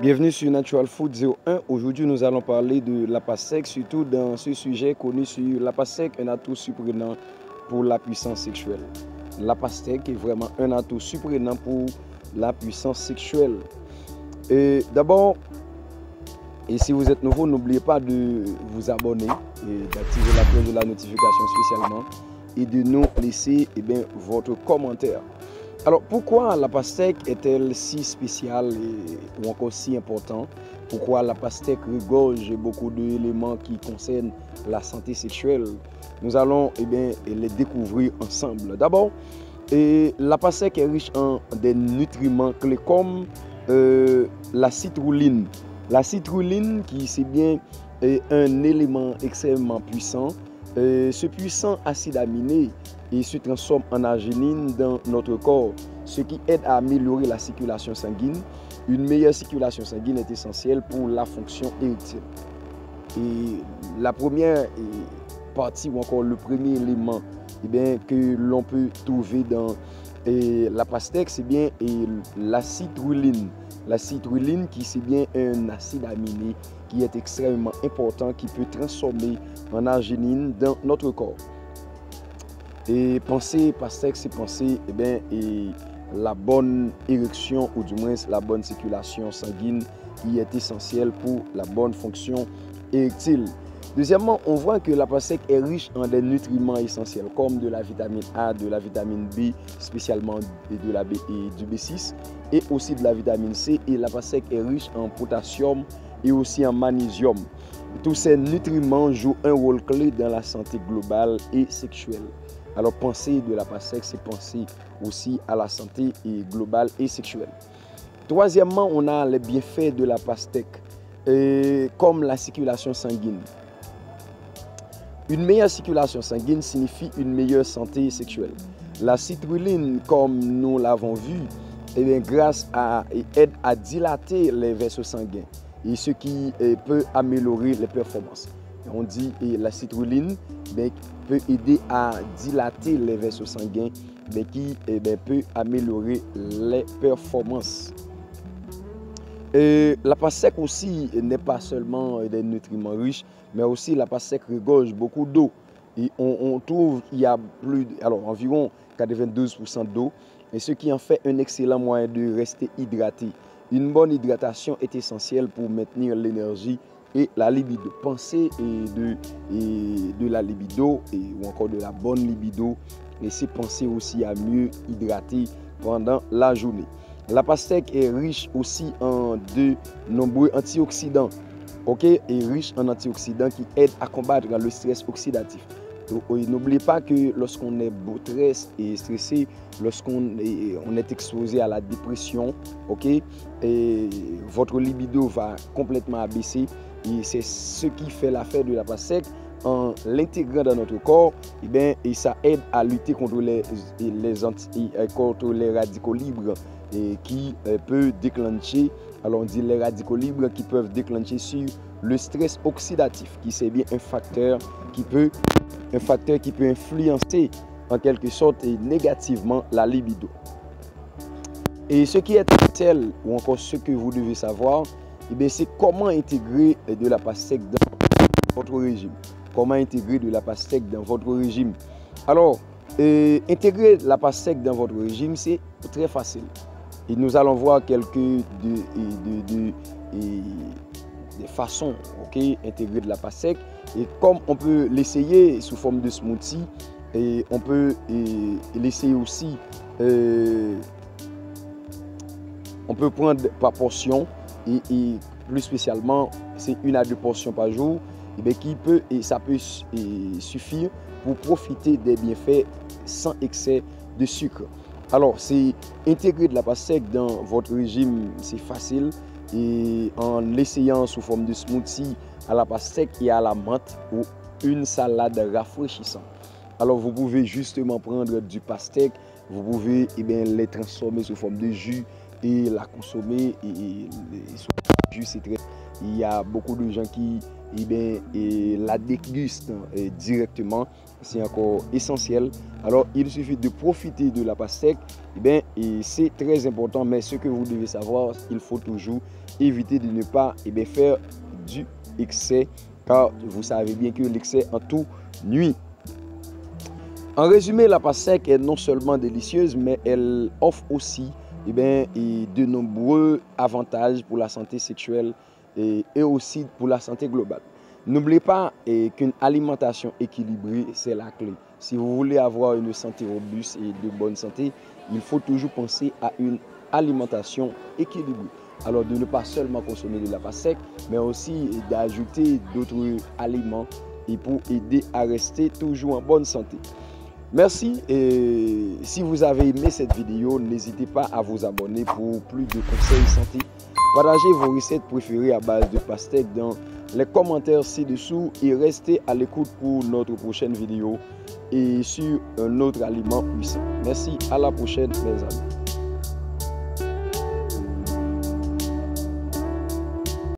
Bienvenue sur Natural Food 01. Aujourd'hui, nous allons parler de la pâte sec, surtout dans ce sujet connu sur la pâte sec, un atout surprenant pour la puissance sexuelle. La pâte sec est vraiment un atout surprenant pour la puissance sexuelle. D'abord, et si vous êtes nouveau, n'oubliez pas de vous abonner et d'activer la cloche de la notification spécialement et de nous laisser votre commentaire. Alors, pourquoi la pâte sec est-elle si spéciale ou encore si importante? Pourquoi la pâte sec regorge beaucoup d'éléments qui concernent la santé sexuelle? Nous allons les découvrir ensemble. D'abord, la pâte sec est riche en des nutriments clés comme la citrulline. La citrulline, qui c'est bien un élément extrêmement puissant. Ce puissant acide aminé se transforme en arginine dans notre corps, ce qui aide à améliorer la circulation sanguine. Une meilleure circulation sanguine est essentielle pour la fonction érectile. Et la première partie ou encore le premier élément que l'on peut trouver dans la pastèque, c'est bien la citrulline. La citrulline qui c'est bien un acide aminé qui est extrêmement important, qui peut transformer en arginine dans notre corps. Et penser pastèque, c'est penser la bonne érection ou du moins la bonne circulation sanguine qui est essentielle pour la bonne fonction érectile. Deuxièmement, on voit que la pastèque est riche en des nutriments essentiels comme de la vitamine A, de la vitamine B, spécialement de la B et du B6, et aussi de la vitamine C. Et la pastèque est riche en potassium et aussi en magnésium. Tous ces nutriments jouent un rôle clé dans la santé globale et sexuelle. Alors, penser de la pâte sec, c'est penser aussi à la santé globale et sexuelle. Troisièmement, on a les bienfaits de la pastèque, comme la circulation sanguine. Une meilleure circulation sanguine signifie une meilleure santé sexuelle. La citrulline, comme nous l'avons vu, aide à dilater les vaisseaux sanguins, et ce qui peut améliorer les performances. On dit que la citrulline peut aider à dilater les vaisseaux sanguins, qui peut améliorer les performances. La pâte sec aussi n'est pas seulement des nutriments riches, mais aussi la pâte sec regorge beaucoup d'eau. Et on trouve qu'il y a environ 92% d'eau, et ce qui en fait un excellent moyen de rester hydraté. Une bonne hydratation est essentielle pour maintenir l'énergie et la libido. Penser de la libido ou encore de la bonne libido, et c'est penser aussi à mieux hydrater pendant la journée. La pâte sec est riche aussi en de nombreux antioxydants, et riche en antioxydants qui aident à combattre le stress oxydatif. N'oubliez pas que lorsqu'on est stressé, lorsqu'on est exposé à la dépression, et votre libido va complètement abaisser. Et c'est ce qui fait l'affaire de la pâte sec. En l'intégrant dans notre corps, et ça aide à lutter contre les radicaux libres qui peut déclencher, alors on dit les radicaux libres qui peuvent déclencher sur le stress oxydatif, qui c'est bien un facteur qui peut influencer en quelque sorte négativement la libido. Et ce qui est essentiel, ou encore ce que vous devez savoir, c'est comment intégrer de la pâte sec dans votre régime. Comment intégrer de la pâte sec dans votre régime? Alors, intégrer la pâte sec dans votre régime, c'est très facile. Et nous allons voir quelques des façons intégrer de la pâte sec. Et comme on peut l'essayer sous forme de smoothie, et on peut l'essayer aussi, on peut prendre par portion, et plus spécialement, c'est 1 à 2 portions par jour, ça peut suffire pour profiter des bienfaits sans excès de sucre. Alors, c'est intégrer de la pâte sec dans votre régime, c'est facile, et en l'essayant sous forme de smoothie à la pâte sec et à la menthe ou une salade rafraîchissante. Alors, vous pouvez justement prendre du pastèque, vous pouvez les transformer sous forme de jus et la consommer. Il y a beaucoup de gens qui la dégustent directement c'est encore essentiel. Alors, il suffit de profiter de la pastèque. Et c'est très important, mais ce que vous devez savoir, il faut toujours éviter de ne pas faire du excès, car vous savez bien que l'excès en tout nuit. En résumé, la pastèque est non seulement délicieuse, mais elle offre aussi de nombreux avantages pour la santé sexuelle et aussi pour la santé globale. N'oubliez pas qu'une alimentation équilibrée, c'est la clé. Si vous voulez avoir une santé robuste et de bonne santé, il faut toujours penser à une alimentation équilibrée. Alors de ne pas seulement consommer de la pastèque, mais aussi d'ajouter d'autres aliments et pour aider à rester toujours en bonne santé. Merci, et si vous avez aimé cette vidéo, n'hésitez pas à vous abonner pour plus de conseils santé. Partagez vos recettes préférées à base de pastèque dans les commentaires ci-dessous et restez à l'écoute pour notre prochaine vidéo et sur un autre aliment puissant. Merci, à la prochaine mes amis.